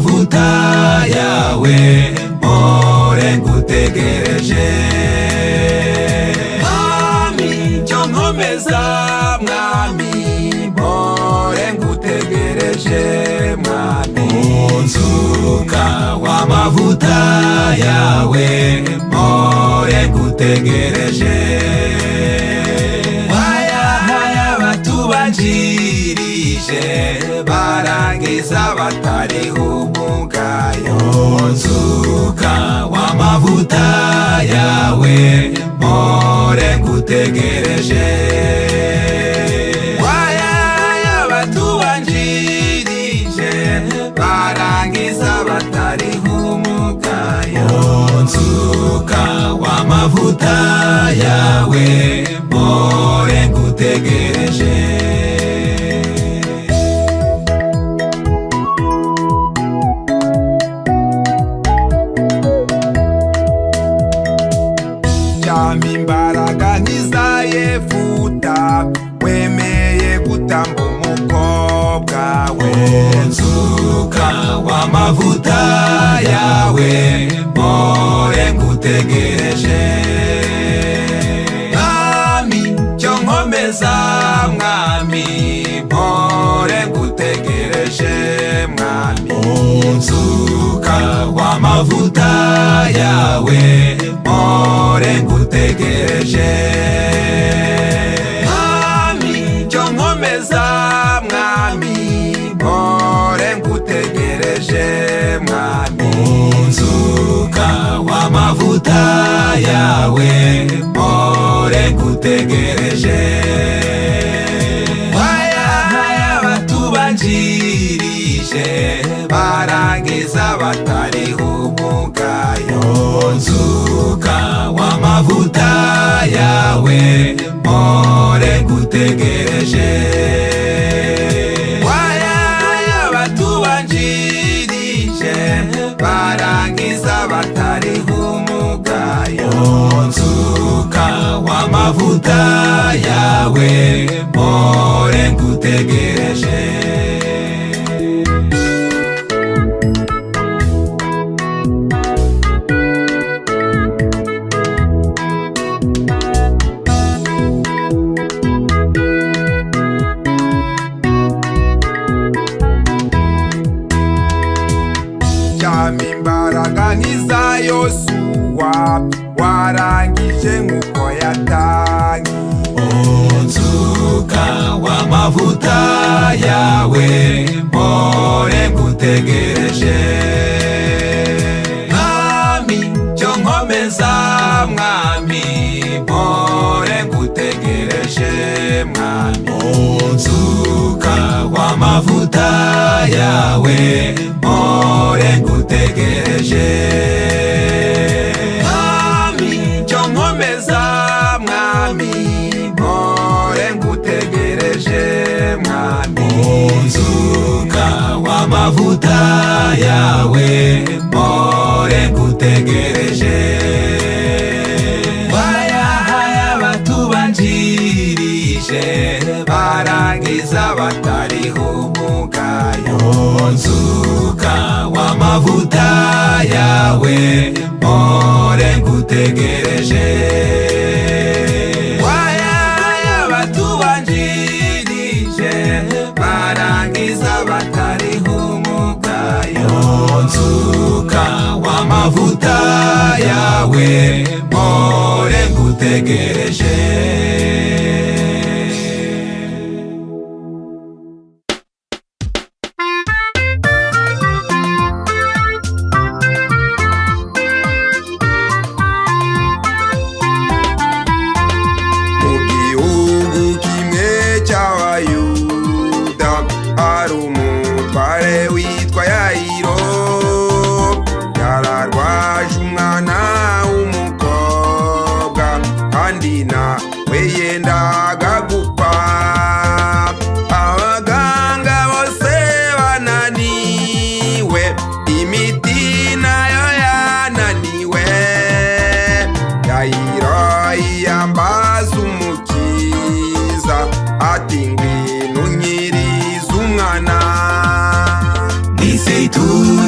w'amavuta yawe mpore ngutegereje. Mwami cyo nkomeza mwami mpore ngutegereje mwami. Unsuka w'amavuta yawe mpore ngutegereje. Wayahaya batubanjirije barangiza batariho umugayo. Unsuka w'amavuta yawe mpore ngutegereje. Wayahaya batubanjirije barangiza batariho umugayo. Unsuka w'amavuta yawe mpore ngutegereje. Yama imbaraga nk'iza Yefuta wemeye gutamba umukobwa we. Unsuka w'amavuta yawe mpore ngutegereje. Mwami cyo nkomeza mwami mpore ngutegereje mwami. Unsuka w'amavuta yawe mpore ngutegereje. Mwami cyo nkomeza mwami mpore ngutegereje mwami. Unsuka w'amavuta yawe mpore ngutegereje. Wayahaya batubanjirije barangiza batariho umugayo. Unsuka w'amavuta yawe mpore ngutegereje. Wayahaya batubanjirije barangiza batariho umugayo. Unsuka w'amavuta yawe mpore ngutegereje. Yama imbaraga nk'iza Yosuwa warangije nk'uko yatangiye. Unsuka w'amavuta yawe mpore ngutegereje. Mwami cyo nkomeza mwami mpore ngutegereje mwami. Unsuka w'amavuta yawe mpore ngutegereje. Mwami cyo nkomeza mwami mpore ngutegereje mwami. Unsuka w'amavuta yawe mpore ngutegereje. Wayahaya batubanjirije barangiza batariho umugayo. Unsuka w'amavuta yawe mpore ngutegereje. Wayahaya batubanjirije barangiza batariho umugayo. Unsuka w'amavuta yawe mpore ngutegereje.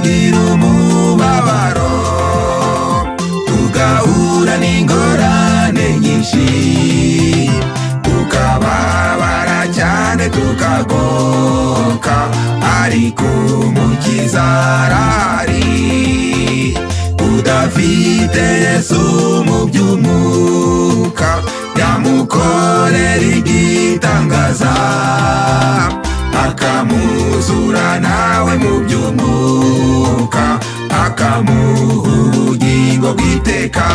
tugira umubabaro, tugahura n'ingorane nyinshi, tukababara cyane tukagoka, ariko Umukiza arahari. Udafite Yesu mu by'umwuka, yamukorera igitangaza, akamuzura nawe mu by'umwuka, akamuha ubugingo bw'iteka.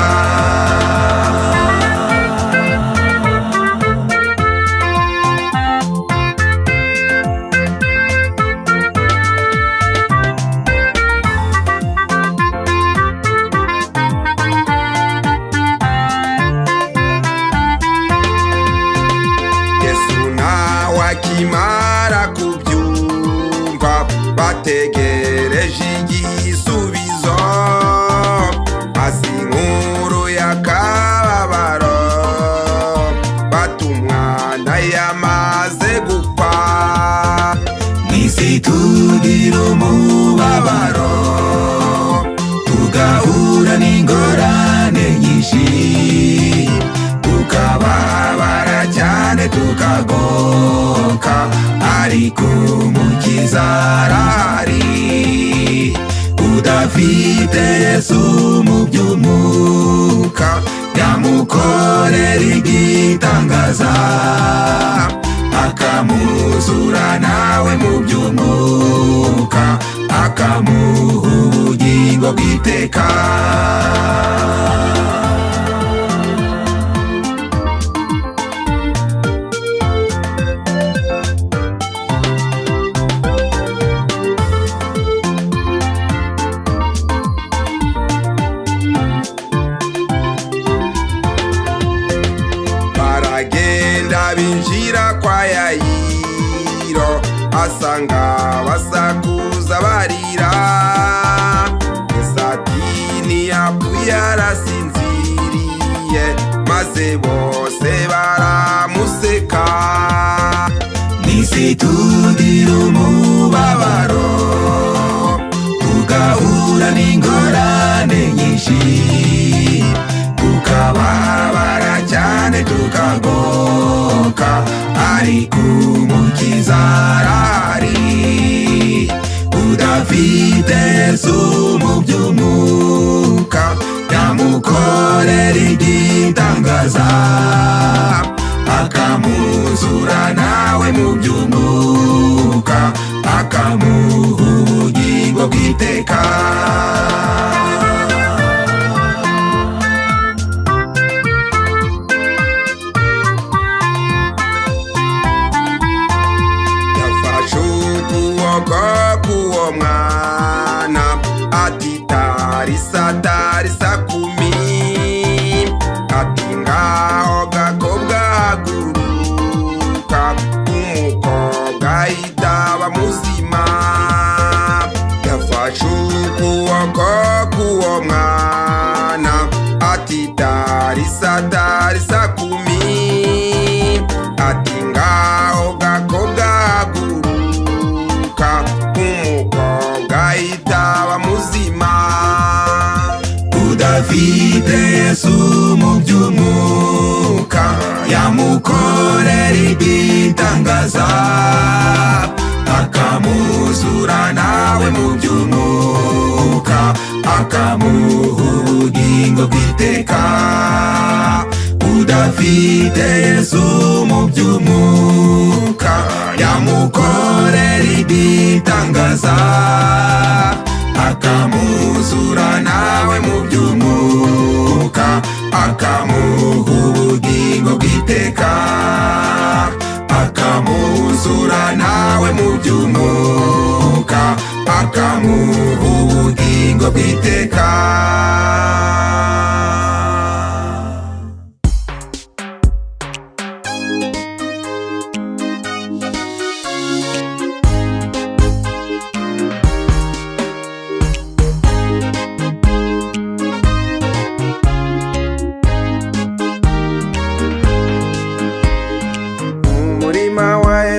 Akimara kubyumva, bategereje igisubizo, maze inkuru y'akababaro, bati umwana yamaze gupfa. Mw'isi tugira umubabaro, tugahura n'ingorane nyinshi, tukababara cyane tukagoka, ariko Umukiza arahari. Udafite Yesu mu by'umwuka, yamukorera igitangaza, akamuzura nawe mu by'umwuka, akamuha ubugingo bw'iteka. Baragenda binjira kwa Yayiro, asanga basakuza barira, Yesu ati ntiyapfuye arasinziriye, maze bose baramuseka. Mw'isi tugira umubabaro, tugahura n'ingorane nyinshi, tukababara cyane tukagoka, ariko Umukiza arahari. Udafite Yesu mu by'umwuka, yamukorera igitangaza, akamuzura nawe mu by'umwuka, akamuha ubugingo bw'iteka. K'uwo mwana ati tarisa tarisa kumi, ati ngaho gakobwa haguruka, umukobwa yitaba muzima. Yafashe ukuboko k'uwo mwana ati tarisa tarisa kumi, ati ngaho gakobwa haguruka, umukobwa yitaba muzima. Udafite Yesu mu by'umwuka, yamukorera igitangaza, akamuzura nawe mu by'umwuka, akamuha ubugingo bw'iteka. Udafite Yesu mu by'umwuka, yamukorera igitangaza, akamuzura nawe mu by'umwuka, akamuha ubugingo bw'iteka, akamuzura nawe mu by'umwuka, akamuha ubugingo bw'iteka.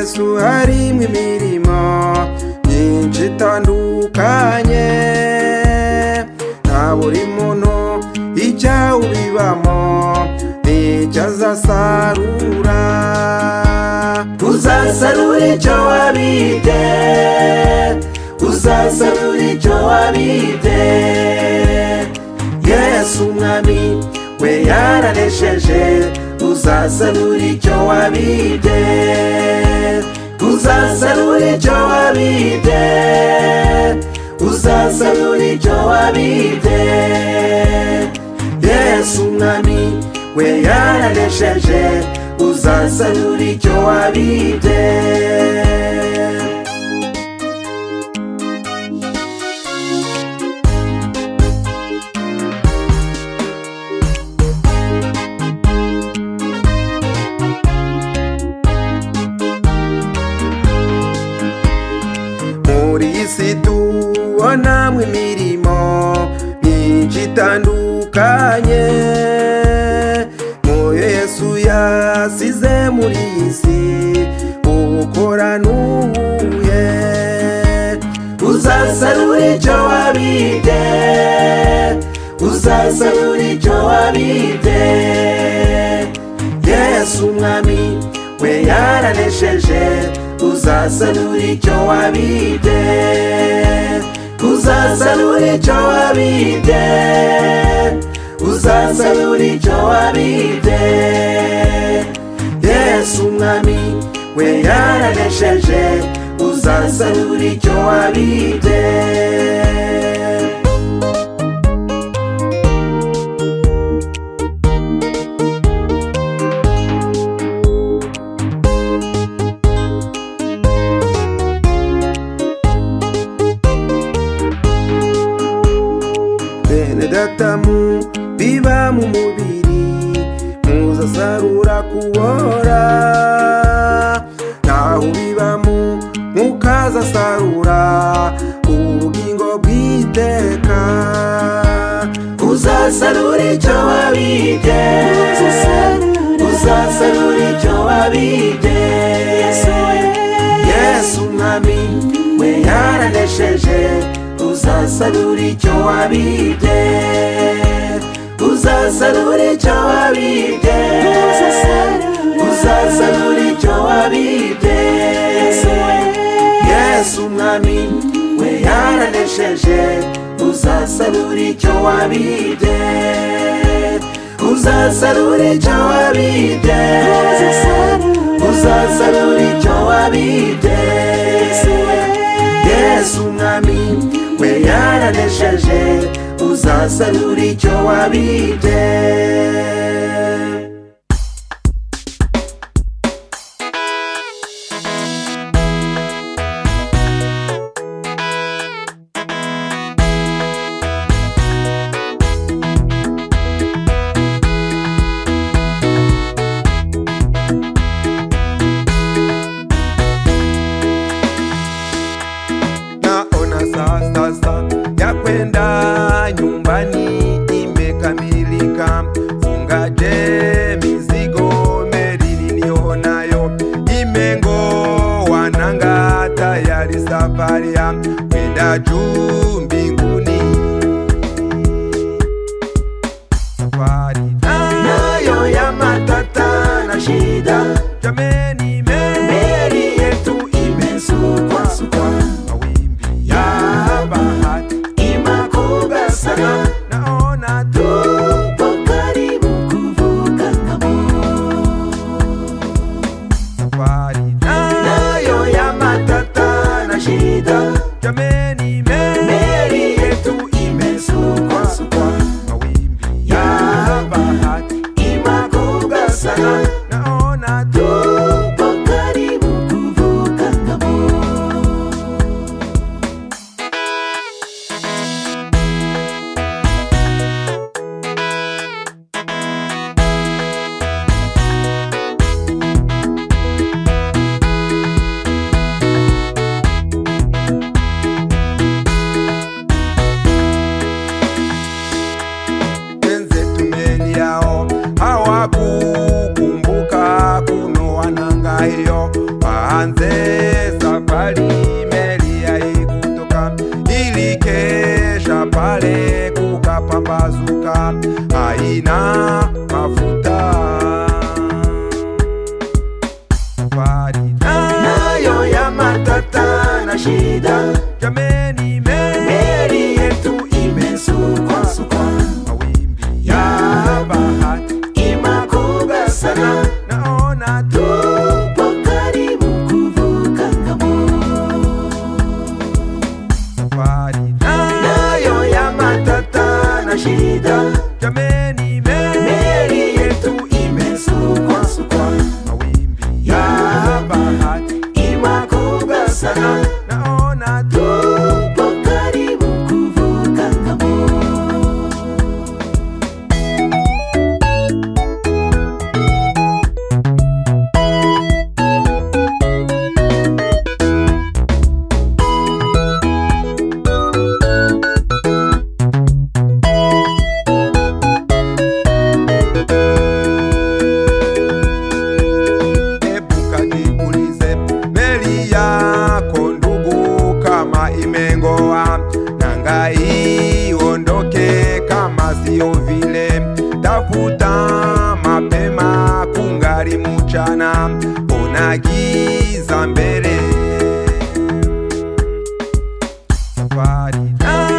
Yesu harimo imirimo myinshi itandukanye, uzasarura, uzasarura icyo wabibye, uzasarura icyo wabibye. Yesu umwami we yaranesheje, uzasarura icyo wabibye, uzasarura icyo wabibye, uzasarura icyo wabibye. Yesu umwami we yaranesheje, uzasarura icyo wabibye. Muri iyi si tubonamwo imirimo myinshi itandukanye, muyo Yesu yasize muri iyi si, ukora n'uwuhe. Uzasarura icyo wabibye, uzasarura icyo wabibye. Yesu umwami we yaranesheje, uzasarura icyo wabibye, uzasarura icyo wabibye, uzasarura icyo wabibye. Yesu umwami we yaranesheje, uzasarura icyo wabibye. Bene data biba mu mubiri, muzasarura kubora, naho bibamo mukazasarura ubugingo bw'iteka. Uzasarura icyo wabibye, uzasarura icyo wabibye. Yesu umwami we yaranesheje, uzasarura icyo wabibye, uzasarura icyo wabibye, uzasarura icyo wabibye. Yesu umwami we yaranesheje, uzasarura icyo wabibye, uzasarura icyo wabibye, uzasarura icyo wabibye. Yesu umwami we yaranesheje, uzasarura icyo wabibye. Sasa ya kwenda nyumbani imekamilika, funga je na shida. Jameni, Meli yetu imesukwa-sukwa, mawimbi ya bahari imakubwa sana. naona Tupo karibu kuvuka ng'ambo. ebuka nikuulize, meli yako ndugu kama imengoa, nanga iondoke. Kama sio vile, tafuta mapema kungali mchana, ona giza mbele. Safari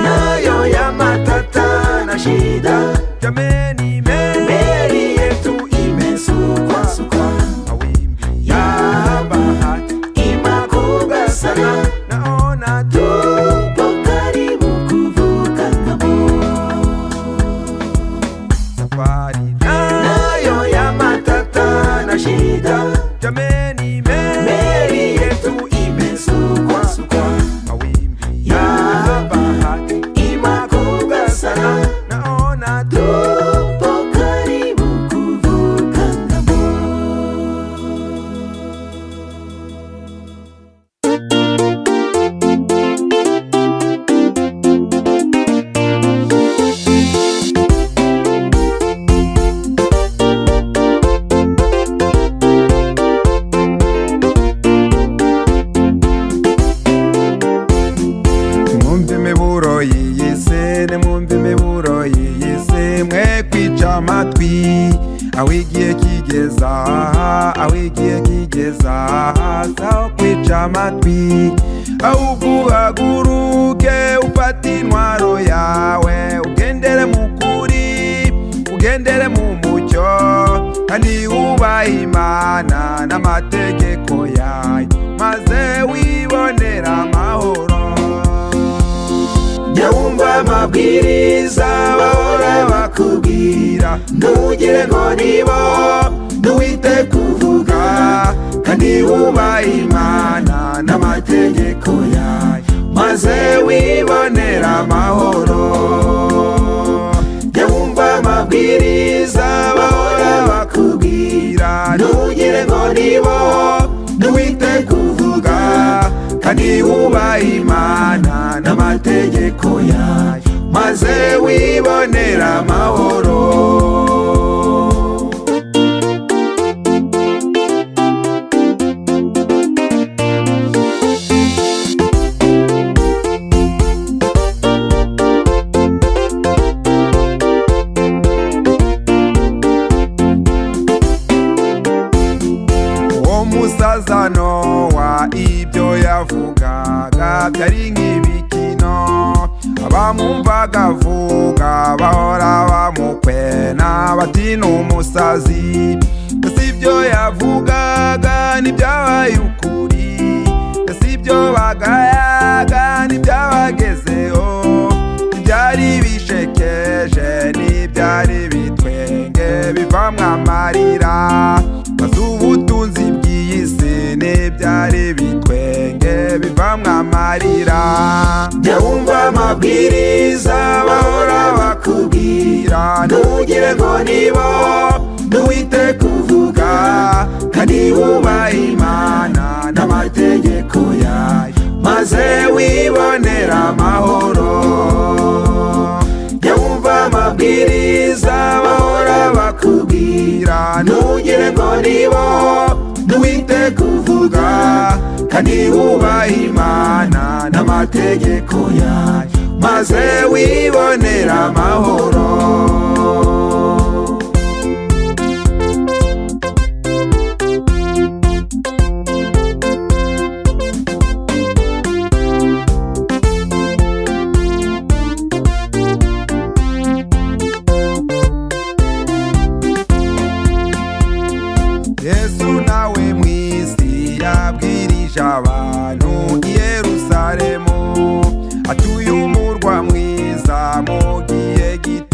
Nayo ya matata na shida. jameni, Meli yetu imesukwa-sukwa, mawimbi ya bahari imakubwa sana. naona Tupo karibu kuvuka ng'ambo. safari Nayo ya matata na shida. jameni, Meli yetu imesukwa-sukwa, mawimbi ya bahari imakubwa sana. naona Tupo karibu kuvuka ng'ambo. mwumve imiburo yiyise, nimwumve imiburo yiyise, mwe kwica amatwi. Aho igihe kigeza, aho igihe kigeza, saho kwica amatwi. Ahubwo uhaguruke ufate intwaro yawe, ugendere mu kuri, ugendere mu mucyo, kandi wubahe Imana n'amategeko yayo, maze wibonera amahoro. Jya wumva amabwiriza bahora bakubwira, ntugire ngo nibo, ntuwite kuvuga, kandi wubahe Imana n'amategeko yayo, maze wibonera amahoro. Jya wumva amabwiriza bahora bakubwira, ntugire ngo nibo, ntuwite kuvuga, kandi wubahe Imana n'amategeko yayo, maze wibonera amahoro. Uwo musaza Nowa ibyo yavugaga byari nk'ibikino, abamwumvaga avuga bahora bamukwena bati ni umusazi. Ese ibyo yavugaga ntibyabaye ukuri, ese ibyo bagayaga ntibyabagezeho. Ibyari bishekeje n'ibyari bitwenge bivamwo amarira, maze ubutunzi bw'iyi si n'ibyari bitwenge bivamwo amarira. Jya wumva amabwiriza bahora bakubwira, ntugire ngo nibo, ntuwite kuvuga, kandi wubahe Imana n'amategeko yayo, maze wibonera amahoro. Jya wumva amabwiriza bahora bakubwira, ntugire ngo nibo, ntuwite kuvuga, kandi wubahe Imana n'amategeko yayo, maze wibonera amahoro. Yesu nawe mw'isi yabwirije abantu i Yerusalemu, atuye umurwa mwiza mu gihe gito.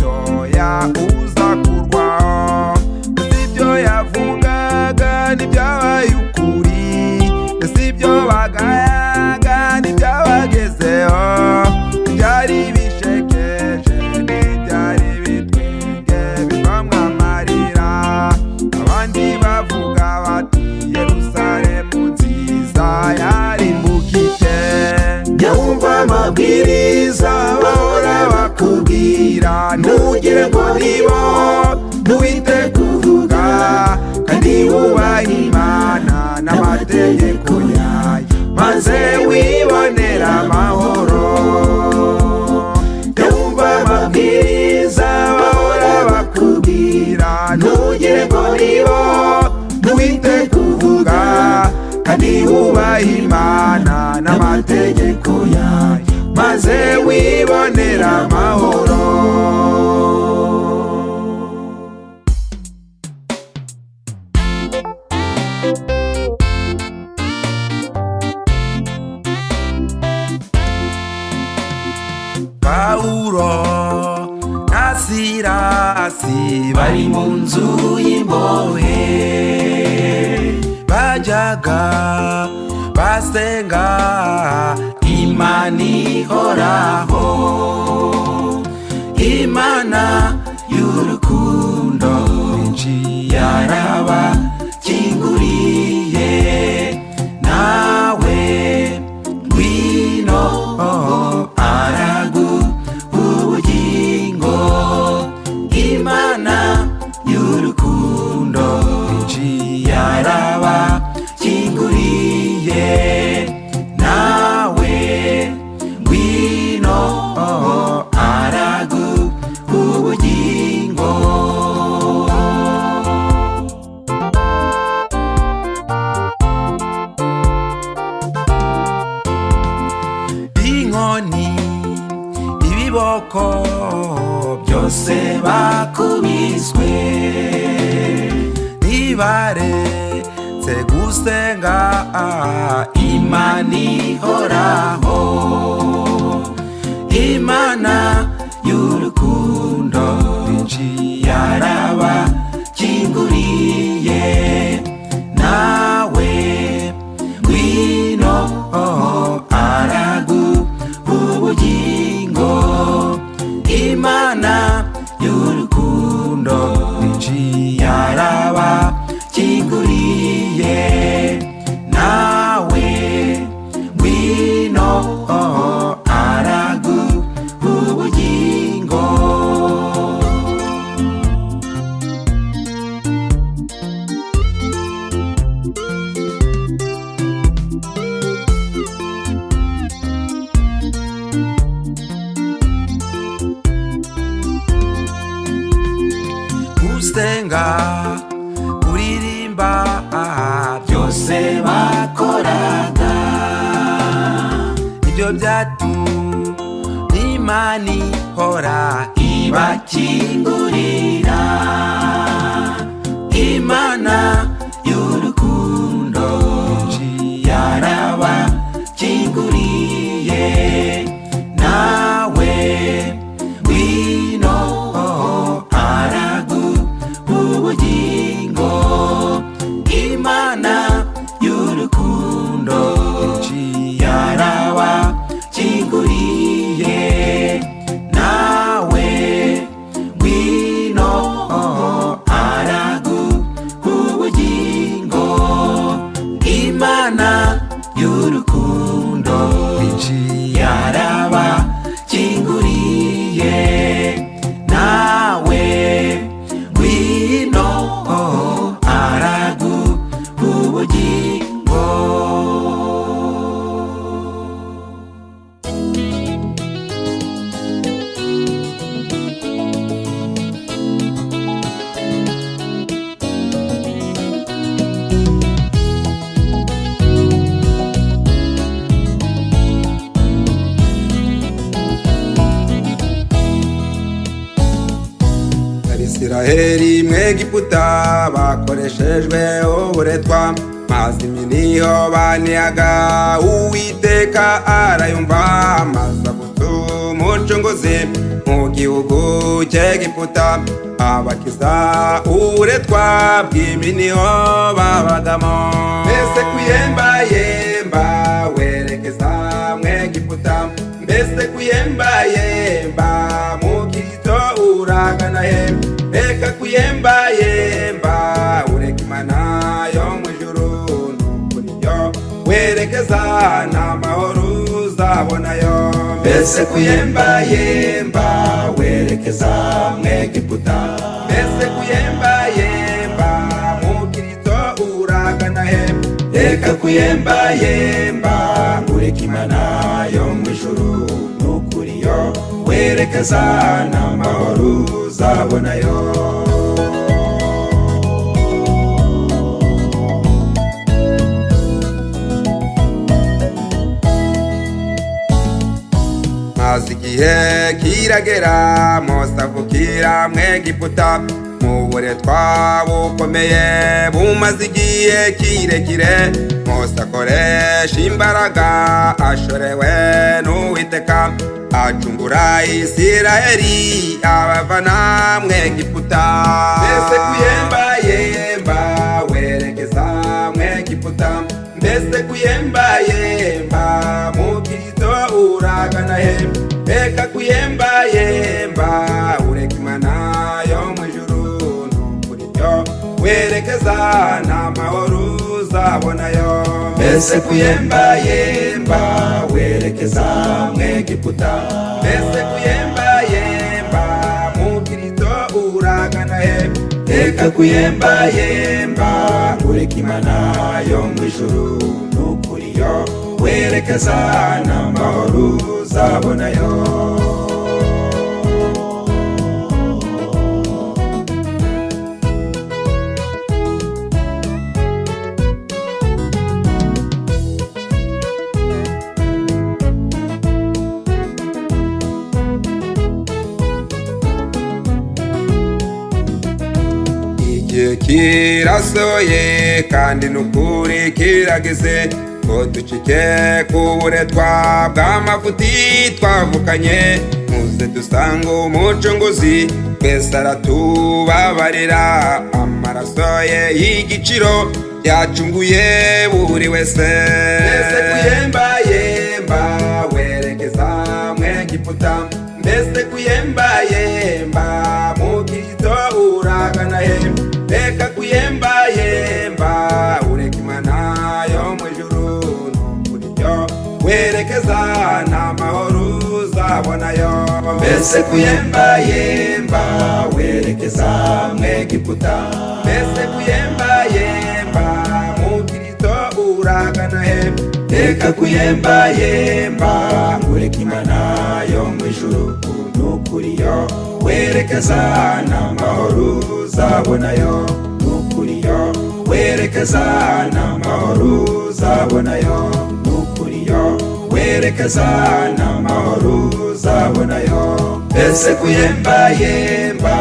maze wibonera amahoro. Pawulo na Silasi bari mu nzu y'imbohe, bajyaga basenga Imana ihoraho, Imana y'urukundo rwinshi yarabakinguriye. Nawe ngwino ubugingo, Imana y'urukundo rwinshi yarabakinguriye. Nawe ngwino ubugingo. Inkoni ibiboko byose bakubiswe, ntibaretse gusenga Imana ihoraho, Imana y'urukundo rwinshi yarabakinguriye. Nawe ngwino ubugingo, Imana y'urukundo rwinshi yarabakinguriye. Nawe ngwino ubugingo. Gusenga, kuririmba, byose bakoraga, ibyo byatumye Imana ihora ibakingurira. Imana y'urukundo rwinshi yarabakinguriye. Nawe ngwino ubugingo, Imana y'urukundo rwinshi yarabakinguriye. Nawe ngwino ubugingo, Imana y'urukundo rwinshi yarabakinguriye. Nawe ngwino ubugingo. Abisiraheli mw'Egiputa bakoreshejwe uburetwa, maze iminiho banihaga Uwiteka arayumva, maze abuza umucunguzi mu gihugu cy'Egiputa, abakiza uburetwa bw'iminiho babagamo. Mbese kuyembayemba werekeza mw'Egiputa, mbese kuyembayemba mukito uragana he? Reka kuyembayemba ureka Imana yo mw'ijuru, nukuri yo werekeza n'amahoro uzabonayo. Mbese kuyembayemba werekeza mw'Egiputa, mbese kuyembayemba mukito uragana he? Reka kuyembayemba ureka Imana yo mw'ijuru, nukuri yo werekeza n'amahoro uzabonayo. igihe kiragera Mose avukira mu Egiputa mu buretwa bukomeye bumaze igihe kirekire Mose akoresha imbaraga ashorewe n'Uwiteka acungura Isiraheli abavana mu Egiputa mbese kuyemba yemba werekeza mu Egiputa mbese kuyemba yemba mu Kristo uragana he reka kuyemba yemba ureka Imana yo mu ijuru n'ukuri yo werekeza n'amahoro uzabonayo mbese kuyemba yemba werekeza mu Egiputa mbese kuyemba yemba mu Kristo uragana he reka kuyemba yemba ureka Imana yo mu ijuru n'ukuri yo werekeza n'amahoro uzabonayo kirasoye kandi nukuri kirageze ko ducike ku buretwa bw'amafuti twavukanye muze dusanga umucunguzi twese aratubabarira amaraso ye y'igiciro yacunguye buri wese mbese kuyemba yemba werekeza mu Egiputa mbese kuyemba yemba mu Kristo uragana he reka kuyemba yemba ureka Imana yo mu ijuru n'ukuri yo werekeza n'amahoro uzabonayo mbese kuyemba yemba werekeza mu Egiputa mbese kuyemba yemba mu Kristo uragana he reka kuyemba yemba ureka Imana yo mu ijuru n'ukuri yo werekeza n'amahoro uzabonayo n'ukuri yo werekeza n'amahoro uzabonayo n'ukuri yo werekeza n'amahoro uzabonayo mbese kuyemba yemba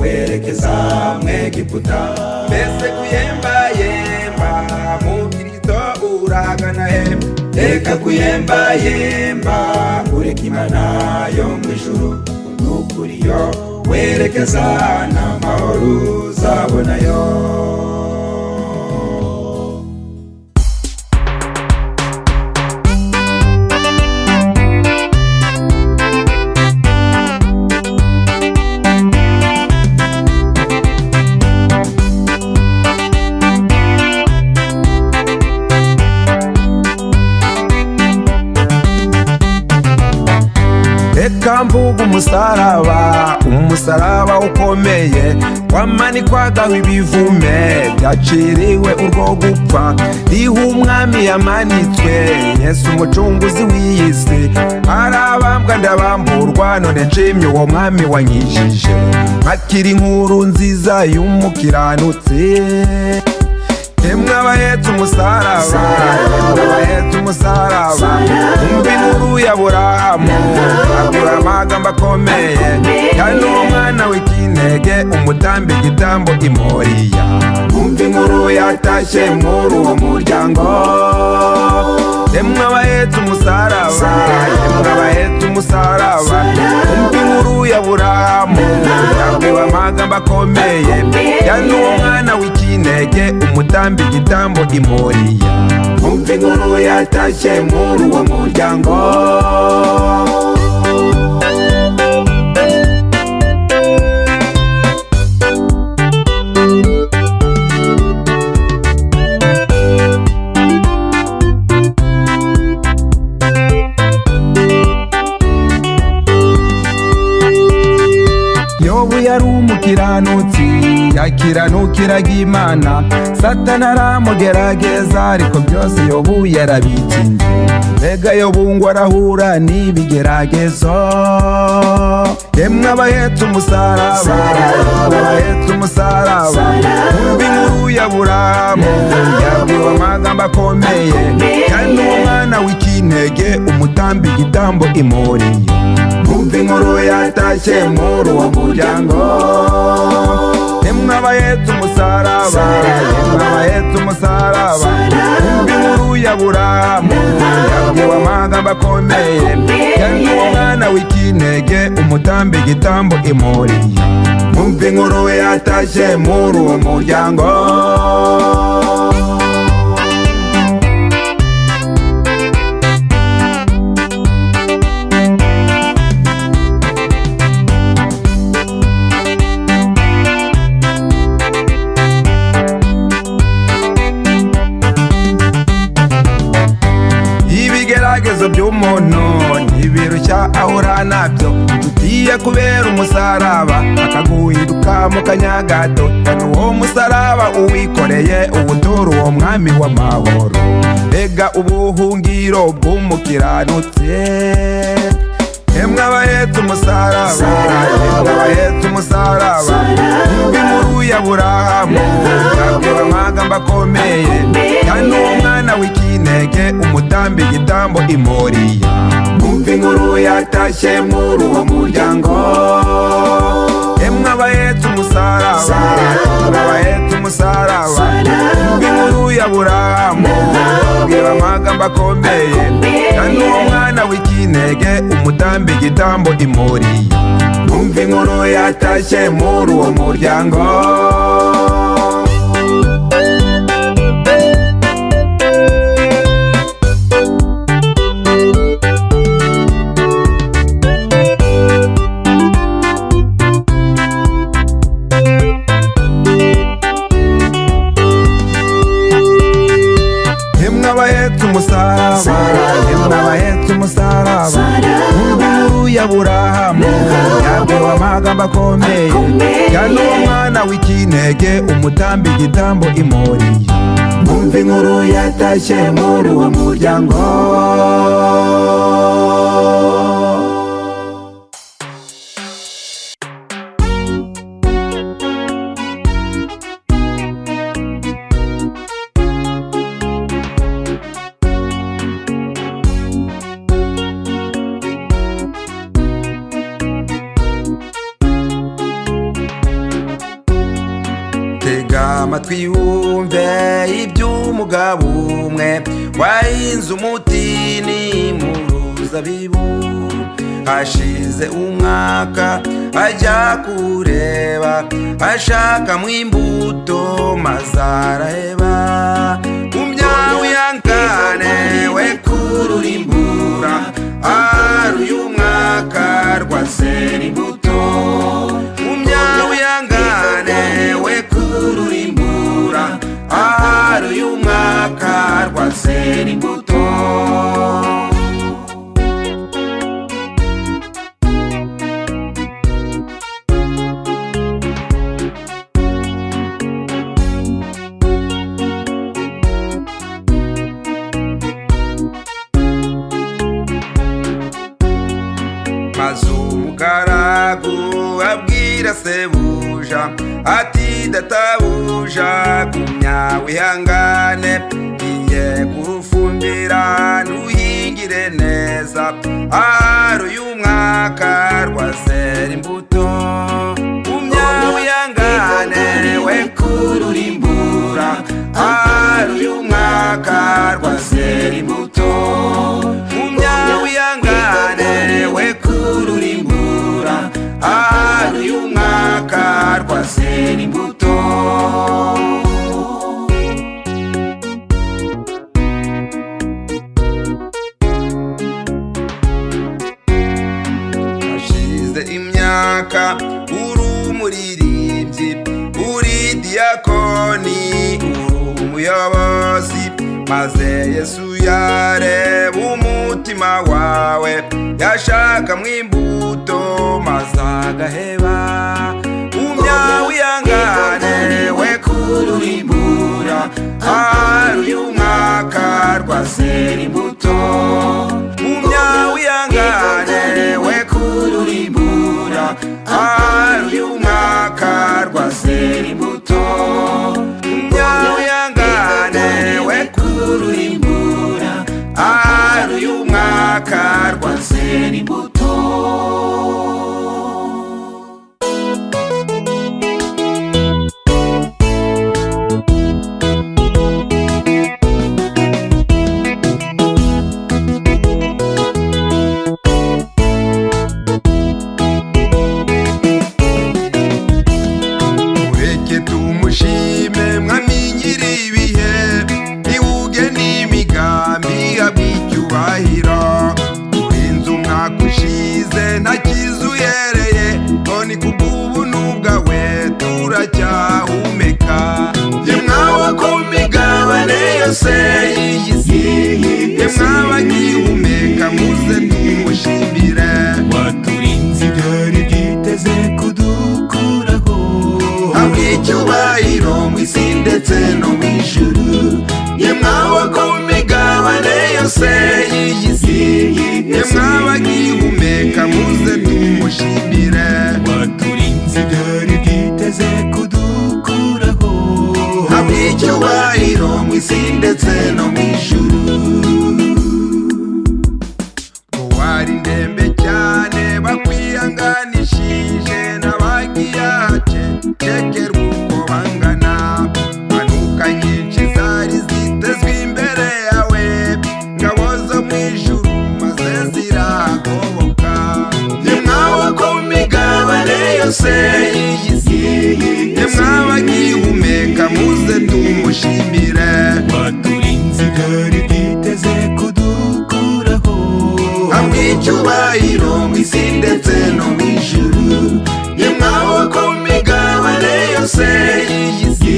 werekeza mu Egiputa mbese kuyemba yemba mu Kristo uragana he reka kuyemba yemba ureka Imana yo mu ijuru n'ukuri yo werekeza n'amahoro uzabonayo reka mvuga umusaraba ukomeye wamanikwaga ibivume byaciriwe urwo gupfa riho umwami yamanitswe Yesu umucunguzi w'iyi si arabambwa ndabamburwa none nshimye uwo mwami wankijije mpakira inkuru nziza y'umukiranutsi emwe abahetse umusaraba abahetse umusaraba umva inkuru ya Aburahamu abura amagambo akomeye kandi uwo mwana w'ikinege umutamba igitambo i Moriya umva inkuru yatashye muri uwo muryango emwe abahetse umusaraba emwe abahetse umusaraba umva inkuru ya Aburahamu abura amagambo akomeye kandi uwo mwana w'ikinege umutamba igitambo i Moriya umva inkuru yatashye muri uwo muryango Yobu yari umukiranutsi yakiranukiraga Imana Satani aramugerageza ariko byose Yobu yarabitsinze mbega Yobu ngo arahura n'ibigeragezo emwe abahetse umusaraba abahetse umusaraba umva inkuru ya Aburahamu yabwiwe amagambo akomeye kandi uwo mwana w'iki w'ikinege umutamba igitambo imuriye. Mwumva inkuru yatashye muri uwo muryango, yemwe abahetse umusaraba, yemwe abahetse umusaraba. Mwumva inkuru ya Aburahamu yabwiwe amagambo akomeye, kandi uwo mwana w'ikinege umutamba igitambo imuriye. Mwumva inkuru yatashye muri uwo muryango. Ibigeragezo by'umuntu ntibirushya ahura nabyo, tugiye kubera umusaraba akaguhiruka mu kanya gato. Kandi uwo musaraba uwikoreye uwutura uwo mwami w'amahoro. Mbega ubuhungiro bw'umukiranutsi, yemwe abahetse umusaraba, yemwe abahetse umusaraba. Mwumva inkuru ya Aburahamu yabwiwe amagambo akomeye, kandi uwo mwana w'ikinege umutamba igitambo imuriye. Mwumva inkuru yatashye muri uwo muryango, yemwe abahetse umusaraba, yemwe abahetse umusaraba. Mwumva inkuru ya Aburahamu yabwiwe amagambo akomeye, kandi uwo mwana w'ikinege umutamba igitambo imuriye. Mwumva inkuru yatashye muri uwo muryango. Yemwe abahetse umusaraba, yemwe abahetse umusaraba. Mwumva inkuru ya Aburahamu yabwiwe amagambo akomeye, kandi uwo mwana w'ikinege umutamba igitambo imuriye. Mwumva inkuru yatashye muri uwo muryango. Tega amatwi wumve iby'umugabo umwe wahinze umutini mu ruzabibu. Hashize umwaka ajya kureba, ashakamo imbuto maze araheba. Umyawihangane we kururimbura, ari uyu mwaka rwasera imbuto. Umyawihangane we kururimbura, ari uyu mwaka rwasera imbuto. Maze umugaragu abwira sebuja ati, databuja gumya wihangane, ngiye kurufumbira ntuhingire neza, ari uyu mwaka rwasera imbuto. Gumya wihangane we kururimbura, ari uyu mwaka rwasera imbuto. Gumya wihangane we kururimbura, ari uyu mwaka rwasera imbuto. Hashize imyaka uri umuririmbyi, uri diyakoni, uri umuyobozi. Maze Yesu yareba umutima wawe, yashakamo imbuto maze agaheba. Umyawihangane we kururimbura, ari uyu mwaka rwasera imbuto. Umyawihangane we kururimbura, ari uyu mwaka rwasera imbuto. Umyawihangane we kururimbura, ari uyu yose y'isi mwabagihumeka muze tumushimire waturinze ibyari byiteze kudukuraho habwa icyubahiro mu isi ndetse no mu ijuru yemwawe ku migabane yose y'isi mwabagihumeka muze tumushimire waturinze ibyari byiteze kudukuraho habwa icyubahiro mu isi ndetse no mu ijuru wari ndembe cyane bakwihanganishije n'abagiyace cekerwa uko bangana manuka nyinshi zari zitezwe imbere yawe ngabo zo mu ijuru maze ziragoboka yemwawe ku migabane yose y'isi yemwabagihumeka muze tumushimire waturinze ibyari byiteze kudukuraho habwa icyubahiro mu isi ndetse no mu ijuru yemwawe ku migabane yose y'isi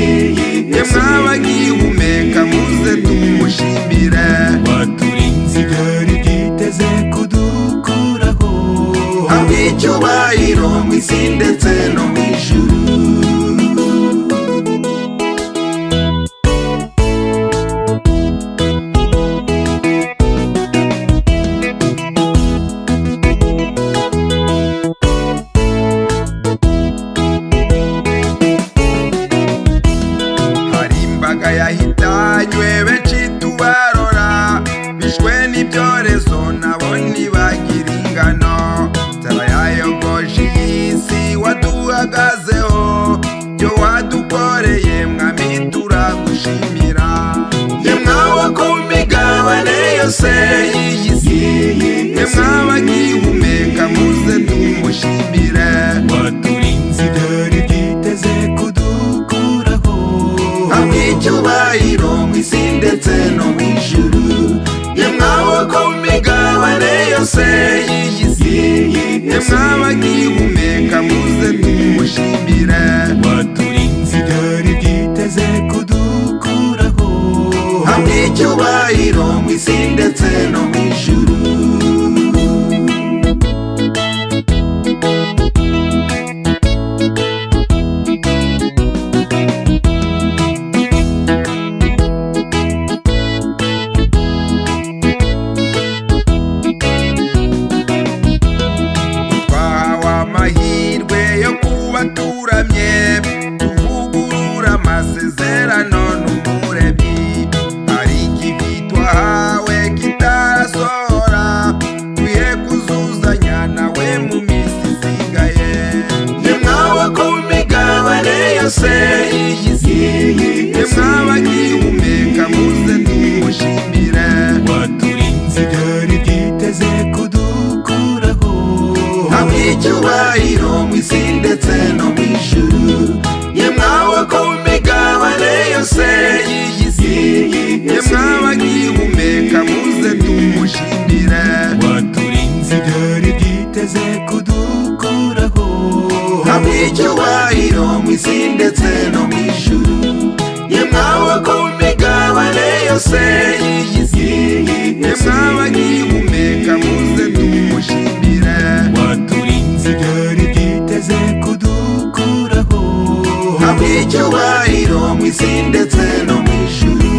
yemwabagihumeka muze tumushimire waturinze ibyari byiteze kudukuraho habwa icyubahiro mu isi ndetse no mu ijuru yahitanywe benshi tubarora bishwe n'ibyorezo nabo ntibagira ingano nzara yayogoje iyi si waduhagazeho byo wadukoreye mwami turagushimira yemwawe ku migabane yose y'isi yemwabagihumeka muze tumushimire waturinze ibyari byiteze kudukuraho habwa icyubahiro mu isi ndetse no mu ijuru yemwawe ku migabane yose y'isi yemwabagihumeka muze tumushimire waturinze ibyari byiteze kudukuraho habwa icyubahiro mu isi ndetse no mu ijuru turamye tuvugurura amasezerano n'umuremyi hari ikivi twahawe kitarasohora twiye kuzuzanya nawe mu minsi isigaye yemwawe ku migabane yose y'isi yemwabagihumeka muze tumushimire waturinze ibyari byiteze kudukuraho habwa icyubahiro mu isi ndetse no mu ijuru yemwawe ku migabane yose y'isi yemwabagihumeka muze tumushimire waturinze ibyari byiteze kudukuraho habwa icyubahiro mu isi ndetse no mu ijuru yemwawe ku migabane yose y'isi yemwabagihumeka muze tumushimire waturinze ibyari byiteze kudukuraho habwa icyubahiro mu isi ndetse no mu ijuru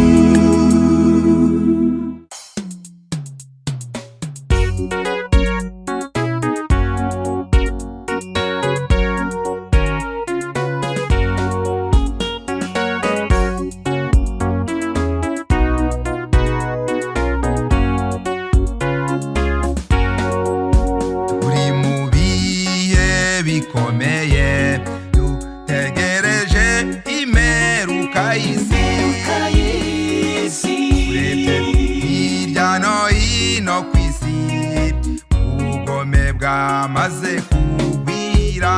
turi mu bihe bikomeye dutegereje imperuka y'isi urebye hirya no hino ku isi ubugome bwamaze kugwira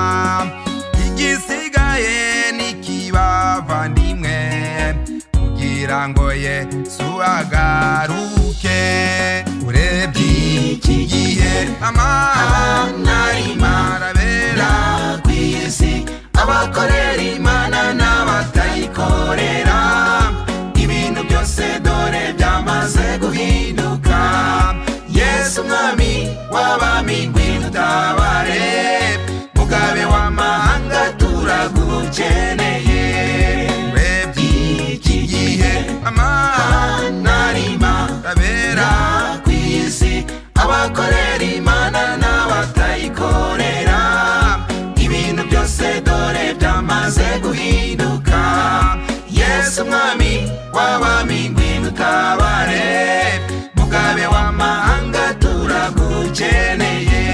igisigaye n'ikibavandimwe kugira ngo Yesu agaruke urebye iki gihe amahana arimo arabera ku isi abakorera Imana n'abatayikorera ibintu byose w'abami ngwino utabare, mugabe w'amahanga turagukeneye.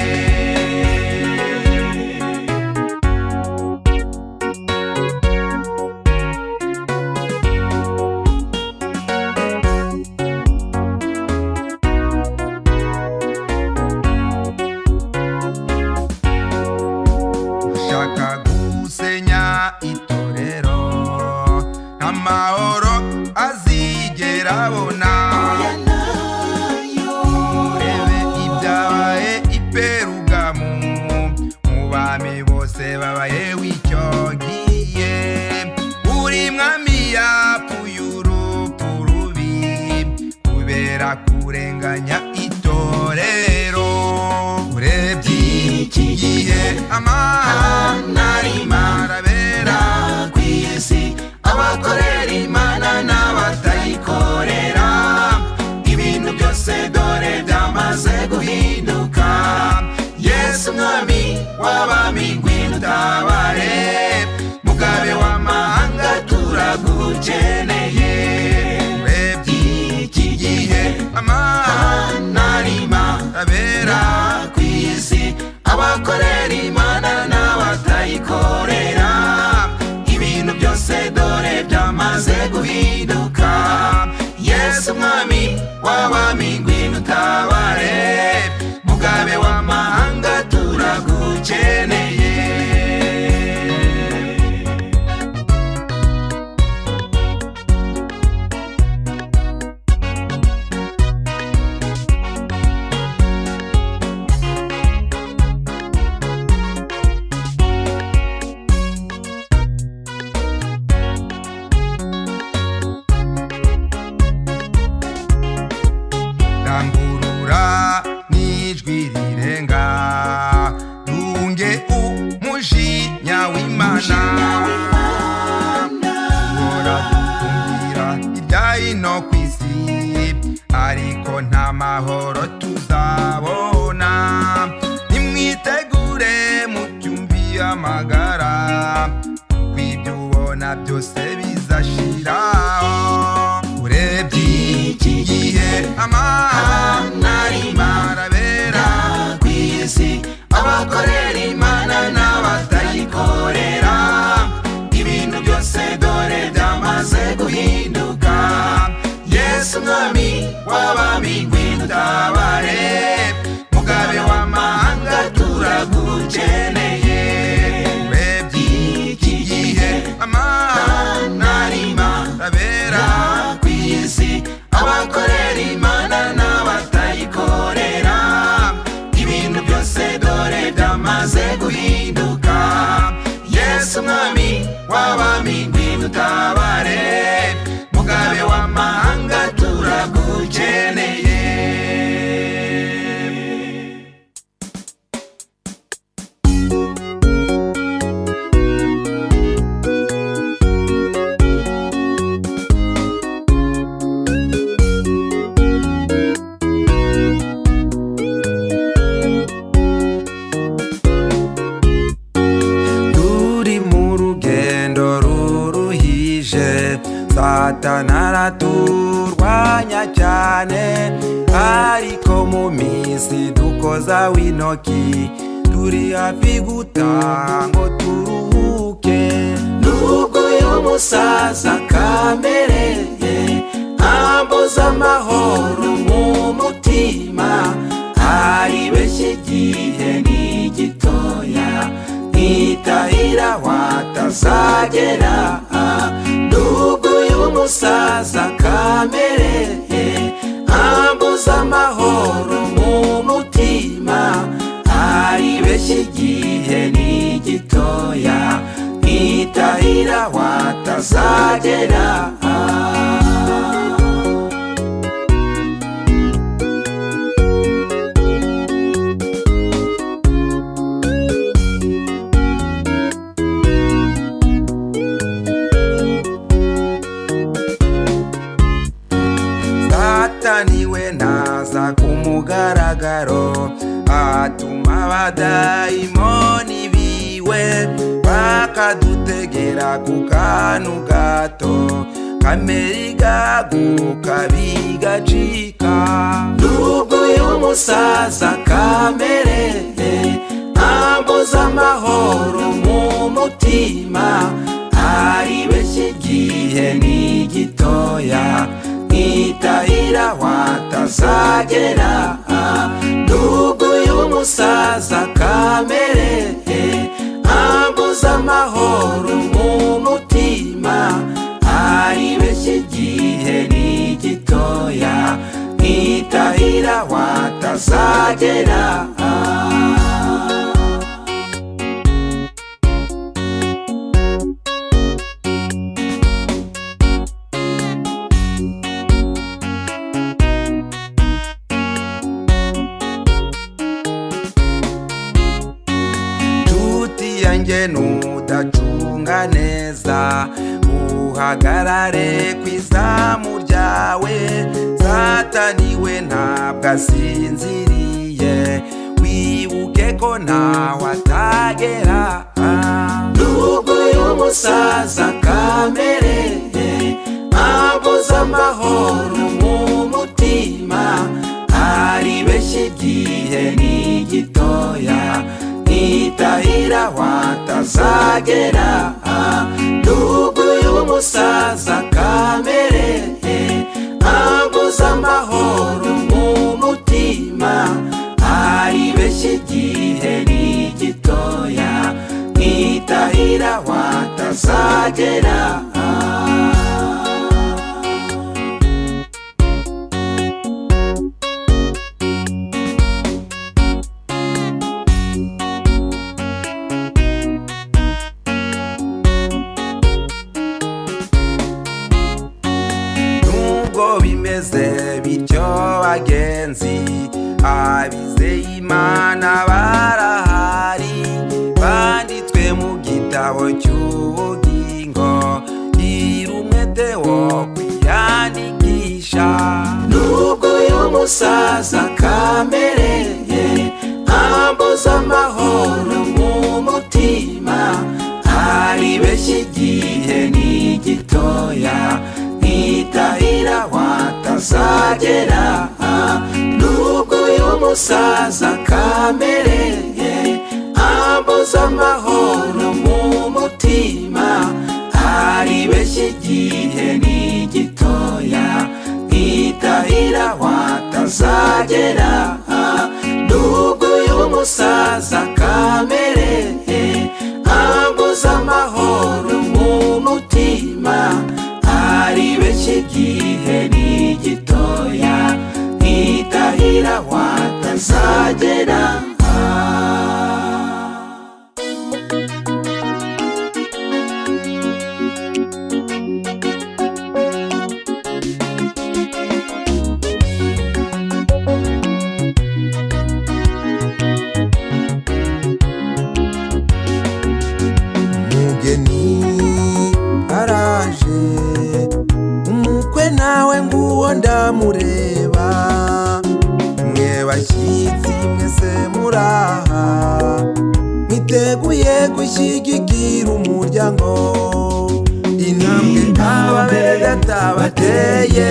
Ushaka gusenya itorero amahoro azigera abona, urebe ibyabaye i Perugamu, mu bami bose babaye w'icyo gihe. Uri mwami yapfuye urupfu rubi kubera kurenganya itorero. Urebye iki gihe amahana arabera kw'isi, abakorera Imana n'abatayikorera, ibintu byose dore byamaze guhinduka. Yesu mwami w'abami ngwino utabare, mugabe w'amahanga turagukeneye. Urebye iki gihe amahana arabera kw'isi, abakorera Imana n'abatayikorera, ibintu byose dore byamaze guhinduka. Yesu mwami w'abami ngwino utabare, mugabe w'amahanga turagukeneye. Rangurura n'ijwi rirenga, ntunge umujinya w'Imana, uhora dutungira irya hino kw'isi, ariko nta mahoro tuzabona. Nimwitegure mucyumviye amagara, kw'ibyo ubona byose bizashiraho. Urebye iki gihe amahana arabera kw'isi, abakorera Imana n'abatayikorera, ibintu byose dore byamaze guhinduka. Yesu mwami w'abami ngwino utabare, mugabe w'amahanga turagukeneye. Urebye iki gihe amahana arabera kw'isi, abakorera Imana n'abatayikorera, ibintu byose dore byamaze guhinduka. Yesu mwami w'abami ngwino utabare, mugabe w'amahanga turagukeneye. Satani araturwanya cyane, ariko mu minsi dukoza w'intoki, turi hafi gutaha ngo turuhuke. Nubwo uyu musaza kamereye ambuza amahoro mu mutima, aribeshya igihe ni gitoya, ntitahira watazagera. Nubwo uyu musaza kamereye ambuza amahoro mu mutima, aribeshya igihe ni gitoya, ntitahira watazagera. Satani we naza ku mugaragaro, atuma abadayimoni biwe bakadutegera ku kantu gato, kamere igaguruka bigacika. Nubwo uyu musaza kamere ambuza amahoro mu mutima, aribeshya igihe ni gitoya, nkitahira watazagera. Nubwo uyu musaza kamere ambuza amahoro mu mutima, aribeshya igihe ni gitoya, nkitahira watazagera. yanjye nudacunga neza, uhagarare ku izamu ryawe. Satani we ntabwo asinziriye, wibuke ko ntaho atagera. Nubwo uyu musaza kamere ambuza amahoro mu mutima, aribeshya igihe ni gitoya, nkitahira watazagera. Nubwo uyu musaza kamere ambuza amahoro mu mutima, aribeshya igihe ni gitoya, nkitahira watazagera. Bimeze bityo bagenzi, abizeye Imana barahari, banditswe mu gitabo cy'ubugingo. Gira umwete wo kwiyandikisha. Nubwo uyu musaza kamere ambuza amahoro mu mutima, aribeshya igihe ni gitoya, nkitahira watazagera. Nubwo uyu musaza kamere ambuza amahoro mu mutima, aribeshya igihe ni gitoya, nkitahira watazagera. Nubwo uyu musaza kamere ambuza amahoro mu mutima, aribeshya igihe ni gitoya, nkitahira watazagera. Umugeni araje, umukwe nawe nguwo ndamureba. Mwe bashyitsi mwese muraha, mwiteguye gushyigikira umuryango. Intambwe ababere data bateye,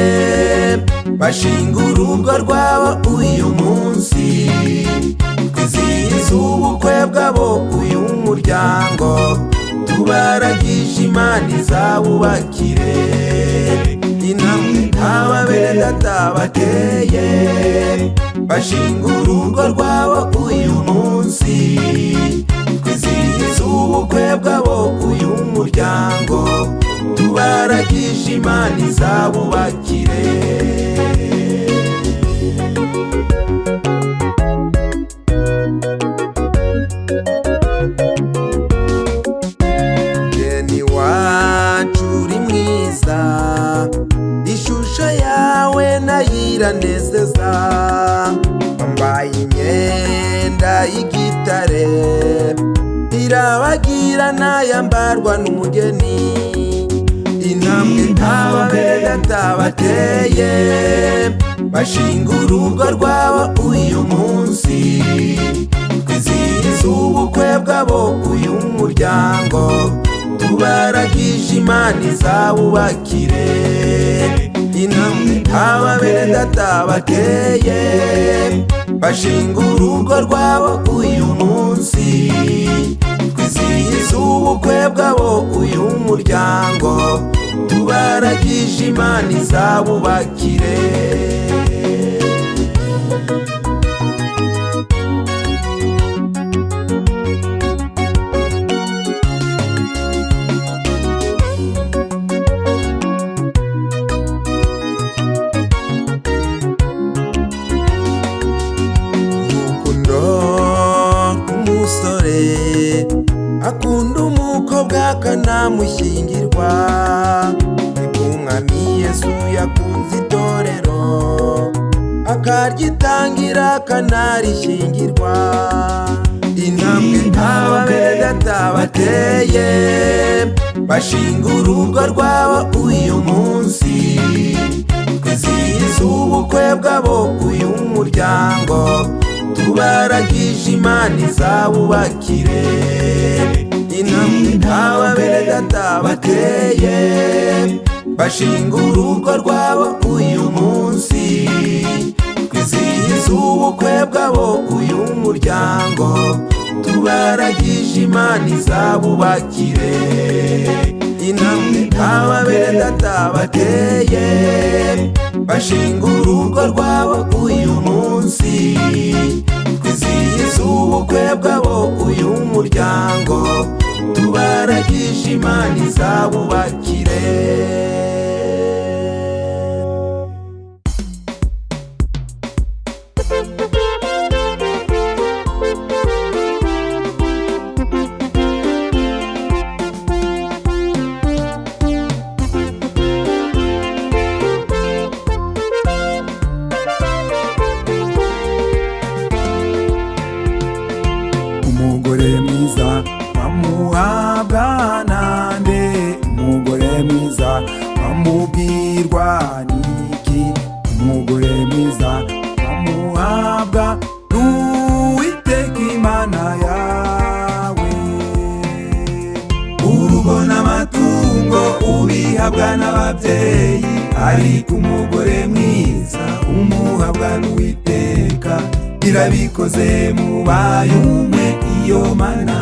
bashinga urugo rwabo uyu munsi. Twizihiza ubukwe bwabo uyu muryango, tubaragisha Imana izabubakire. Intambwe ababere data bateye, bashinga urugo rwabo uyu munsi. Twizihiza ubukwe bwabo uyu muryango, tubaragisha Imana izabubakire. Mugeni wacu uri mwiza, ishusho yawe nayiranezeza. Wambaye imyenda y'igitare, irabagirana yambarwa n'umugeni. Intambwe ababere data bateye, bashinga urugo rwabo uyu munsi. Twizihiza ubukwe bwabo uyu muryango, tubaragije Imana izabubakire intambwe aba bene data bateye bashinga urugo rwabo uyu munsi twizihiza ubukwe bwabo uyu muryango tubaragije Imana izabubakire akunda umukobwa akanamushyingirwa umwami Yesu yakunze itorero akaryitangira akanarishyingirwa intambwe aba bene data bateye bashinga urugo rwabo uyu munsi twizihiza ubukwe bwabo uyu muryango tubaragije Imana izabubakire intambwe aba bene data bateye bashinga urugo rwabo uyu munsi twizihiza ubukwe bwabo uyu muryango tubaragije Imana izabubakire intambwe aba bene data bateye bashinga urugo rwabo uyu munsi twizihiza ubukwe bwabo uyu muryango tubaragije Imana izabubakire umugore mwiza wamuhabwa nande umugore mwiza wamubwirwa niki umugore mwiza wamuhabwa n'Uwiteka Imana yawe urugo n'amatungo ubihabwa n'ababyeyi ariko umugore mwiza umuhabwa n'Uwiteka irabikoze mubaye umwe iyo Mana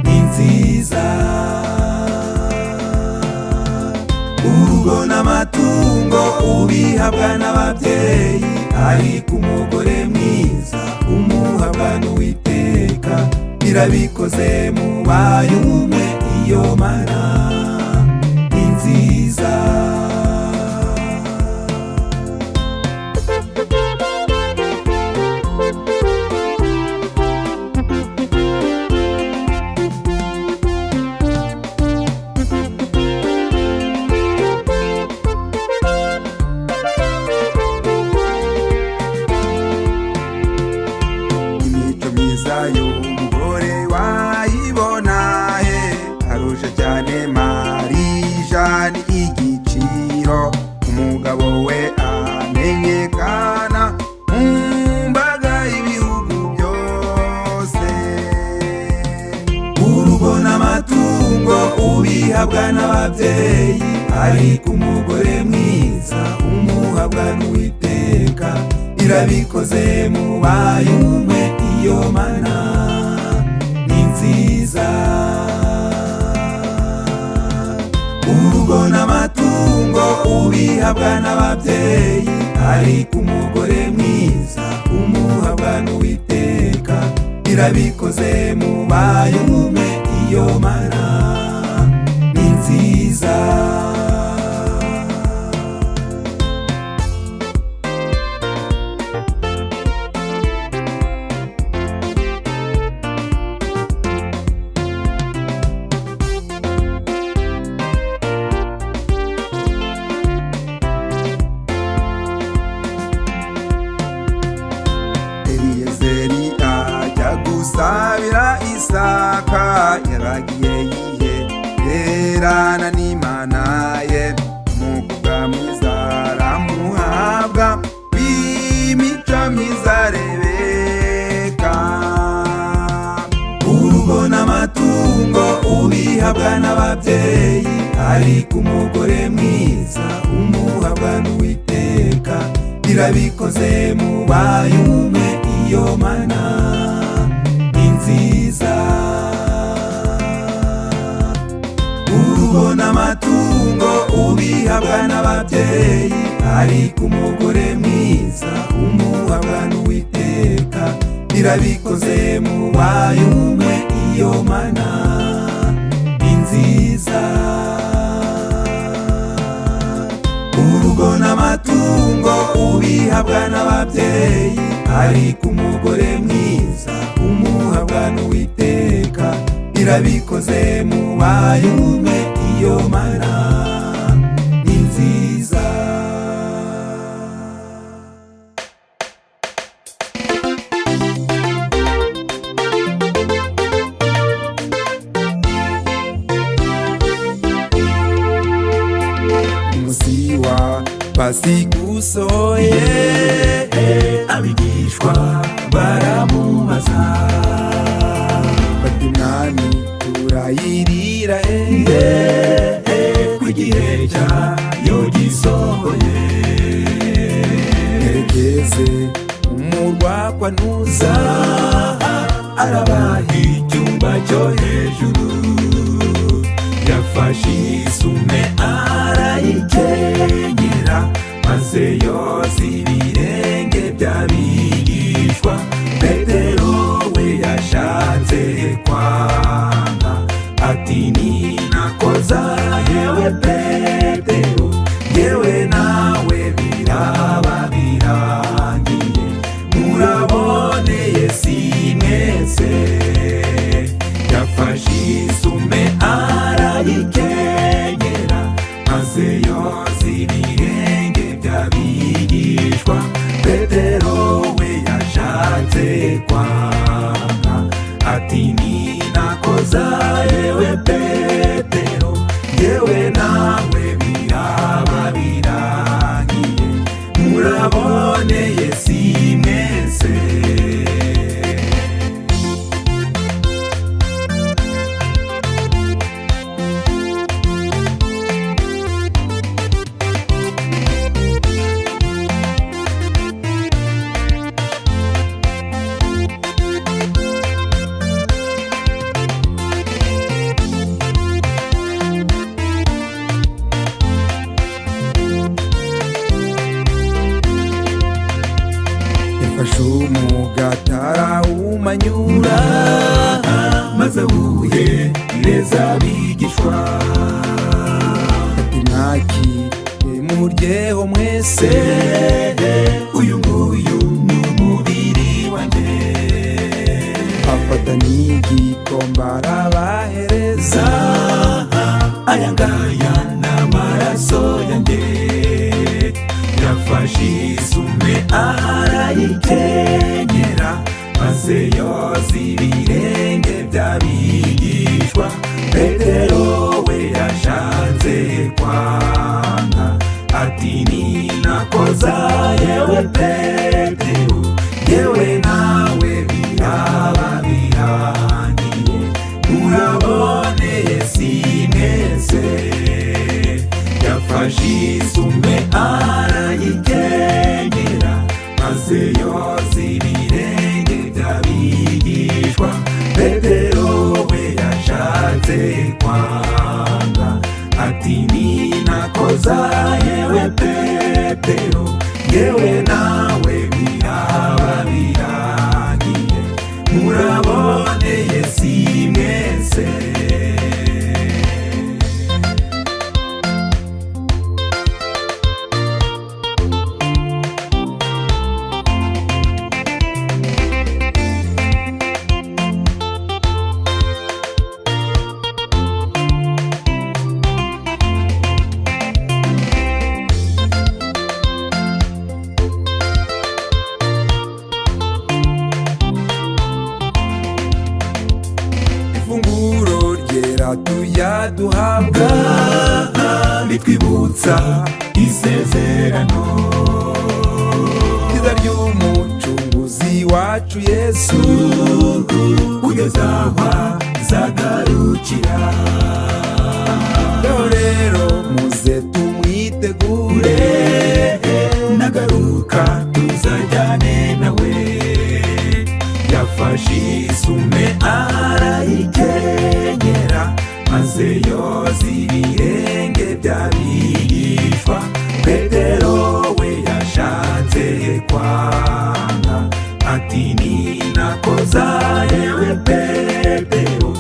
ni nziza urugo n'amatungo ubihabwa n'ababyeyi ariko umugore mwiza umuhabwa n'Uwiteka irabikoze mubaye umwe iyo Mana ni nziza umugore wayibona he arusha cyane Marijani igiciro umugabo we amenyekana mu mbaga y'ibihugu byose urugo n'amatungo ubihabwa n'ababyeyi ariko umugore mwiza umuhabwa n'Uwiteka irabikoze mubaye umwe iyo Mana ni nziza urugo n'amatungo ubihabwa n'ababyeyi ariko umugore mwiza umuhabwa n'Uwiteka irabikoze mubaye umwe iyo Mana ni nziza gusabira Isaka yaragiye yihererana n'Imana ye umukobwa mwiza aramuhabwa w'imico myiza Rebeka urugo n'amatungo ubihabwa n'ababyeyi, ariko umugore mwiza umuhabwa n'Uwiteka. Irabikoze mubaye umwe, iyo mana ni nziza. Urugo n'amatungo ubihabwa n'ababyeyi, ariko umugore mwiza umuhabwa n'Uwiteka. Irabikoze mubaye umwe, iyo mana ni nziza. Urugo n'amatungo ubihabwa n'ababyeyi, ariko umugore mwiza umuhabwa n'Uwiteka. Irabikoze mubaye umwe, iyo mana ni nziza. Umusi wa Pasika usohoye, abigishwa baramubaza bati mwami turayirira ko igihe cyayo gisohoye. Yerekeze umurwa kwa Ntuza, arabaha icyumba cyo hejuru. Yafashe isume arayikenyera, maze yoza ibirenge by'abigishwa. Petero we yashatse kwanga, ati ninakoza yewe Petero, yewe nawe biraba birangiye, muraboneye si mwese. Yafashe isume arayikenyera, maze yoza ibirenge by'abigishwa. Petero we yashatse kwanga, ati ninakoza yewe Petero, yewe nawe biraba birangiye, muraboneye si mwese. Yafashe umugati arawumanyura, maze awuhe neza abigishwa. Ati mwakire muryeho mwese, uyu nguyu ni umubiri wanjye. Afata n'igikombe arabahereza, aya ngaya ni amaraso yanjye. Yafashe isume arayikenyera, maze yoza ibirenge by'abigishwa. Petero we yashatse kwanga, ati ninakoza yewe Petero, yewe nawe biraba birangiye, muraboneye si mwese. Yafashe isume arayikenyera, maze yoza ibirenge by'abigishwa. Petero we yashatse kwanga, ati ninakoza yewe Petero, yewe nawe biraba birangiye, muraboneye si mwese. Tuyaduhabwa bitwibutsa isezerano ryiza ry'umucunguzi wacu Yesu, kugeza aho azagarukira. maze yoza ibirenge by'abigishwa. Petero we yashatse kwanga, ati ninakosa yewe Petero,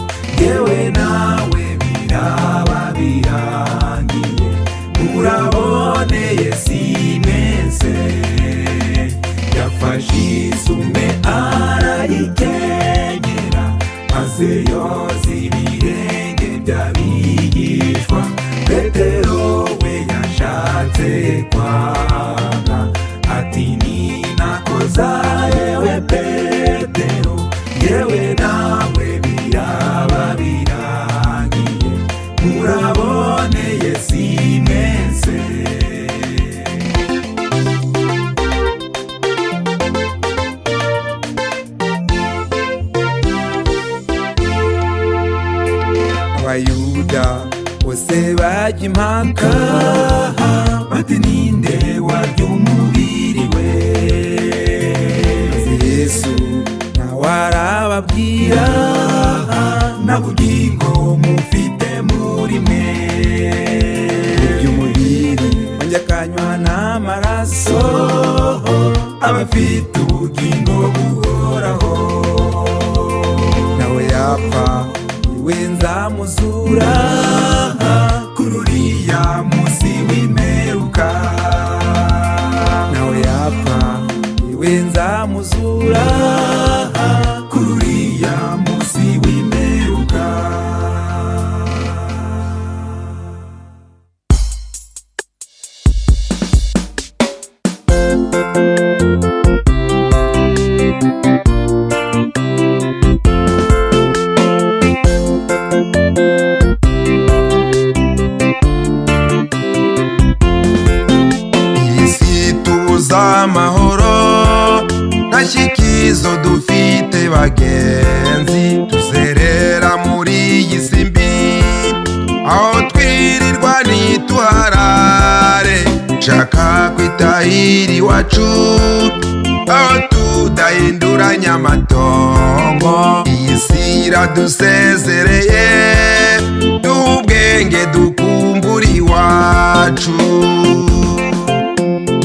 yewe nawe biraba birangiye, uraboneye Simense. Yafashe isume arayikenyera, maze yoza ibirenge by'abigishwa. Petero we yashatse kwanga, ati ninakosa yewe Petero, yewe nawe biraba birangiye, uraboneye Simense. Abayuda bose bajya impaka, bati ninde warya umubiri we. Maze Yesu nawe arababwira, nta bugingo mufite muri mwe. Urya umubiri wanjye akanywa n'amaraso, aba afite ubugingo buhoraho. Nawe yapfa iwe nzamuzura, kuri uriya munsi w'imperuka. Nawe yapfa iwe nzamuzura, kuri uriya munsi w'imperuka. Amahoro nashyikizo dufite bagenzi, tuzerera muri iyi si mbi, aho twirirwa ntituharare. Nshaka kwitahira iwacu, aho tudahinduranya amatongo. Iyi si iradusezereye, duha ubwenge dukumbura iwacu.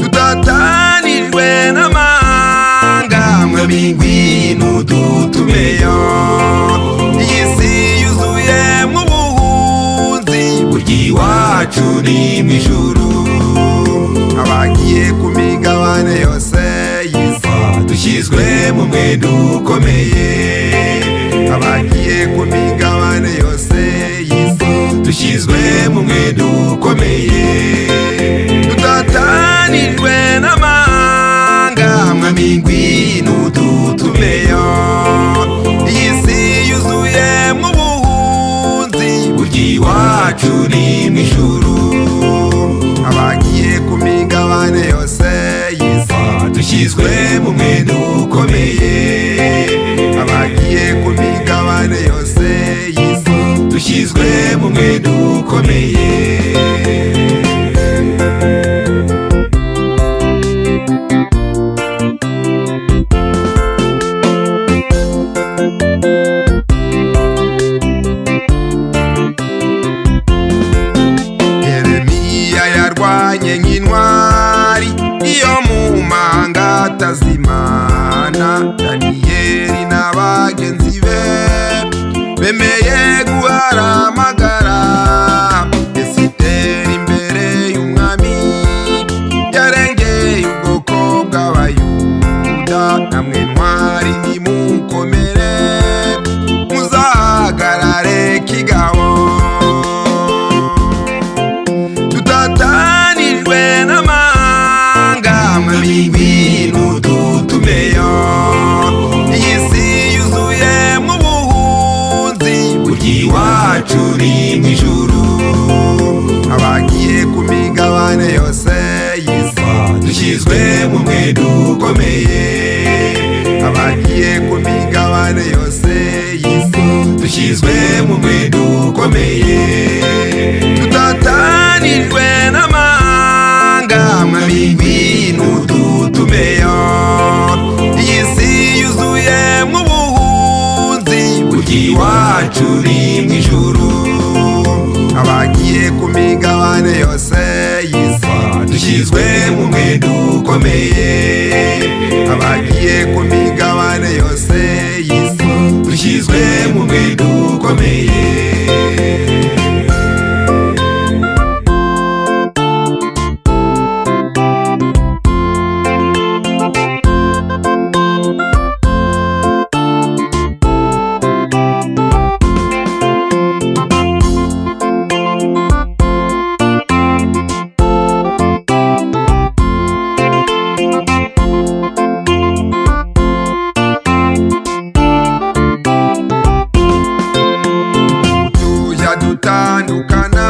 Tutatanijwe n'amanga, mwami ngwino dutumeyo. Iyi si yuzuyemwo ubuhunzi, burya iwacu ni mw'ijuru. Abagiye ku migabane yose y'isi, dushyizwe mu mwenda ukomeye. Abagiye ku migabane yose y'isi, dushyizwe mu mwenda ukomeye. Tutatanijwe n'amanga, mwami ngwino dutumeyo. Iyi si yuzuyemwo ubuhunzi, burya iwacu ni mw'ijuru. Abagiye ku migabane yose y'isi, dushyizwe mu mwenda ukomeye. Abagiye ku migabane yose y'isi, dushyizwe mu mwenda ukomeye. Yeremiya yarwanye nk'intwari, iyo mu manga atazimana. Daniyeli na bagenzi be bemeye guharamagara. Esiteri imbere y'umwami yarengeye ubwoko bw'Abayuda. Namwe ntwari nimukomere, muzahagarare kigabo. Tutatanijwe n'amanga, mwami ngwino dutumeyo. Iyi si yuzuyemwo ubuhunzi, burya iwacu ni mw'ijuru. Abagiye ku migabane yose y'isi, dushyizwe mu mwenda ukomeye. Abagiye ku migabane yose y'isi, dushyizwe mu mwenda ukomeye. Tutatanijwe n'amanga, mwami ngwino dutumeyo. Iyi si yuzuyemwo ubuhunzi, burya iwacu ni mw'ijuru. abagiye ku migabane yose y'isi dushyizwe mu mwenda ukomeye. dutandukana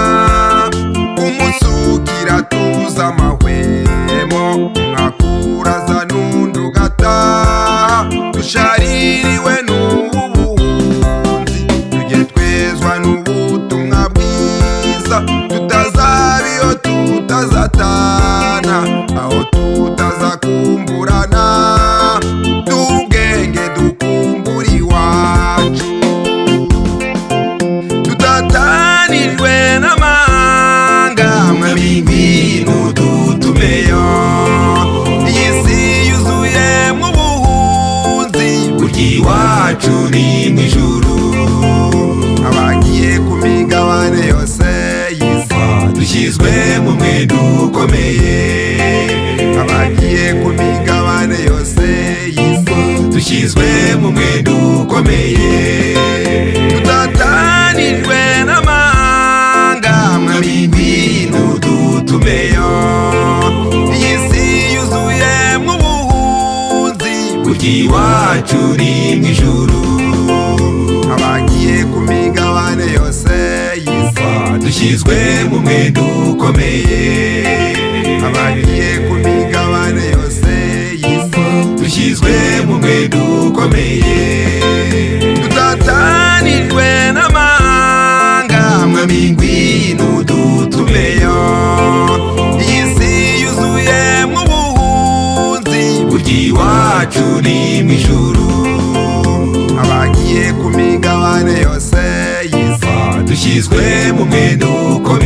umusukira tuza amahwemo mwakuraza n'undi ugataha dushaririwe n'ubuhunzi tujye twezwa n'ubutumwa bwiza tutazaba iyo tutazatana aho tutazakumburana n'ubwenge dukumbura iwacu tutatanijwe n'amahanga mwami ngwino dutumeyo iyi si yuzuyemo ubuhunzi burya iwacu ni mw'ijuru abagiye ku migabane yose y'isi dushyizwe mu mwenda ukomeye. abagiye ku migabane yose y'isi dushyizwe mu mwenda ukomeye. tutatanijwe n'amahanga mwami ngwino dutumeyo iyi si yuzuyemo ubuhunzi burya iwacu ni mw'ijuru abagiye ku migabane yose y'isi dushyizwe mu mwenda ukomeye. abagiye ku migabane yose y'isi dushyizwe mu mwenda ukomeye. tutatanijwe n'amahanga mwami ngwino dutumeyo iyi si yuzuyemo ubuhunzi burya iwacu ni mw'ijuru abagiye ku migabane yose y'isi dushyizwe mu mwenda ukomeye.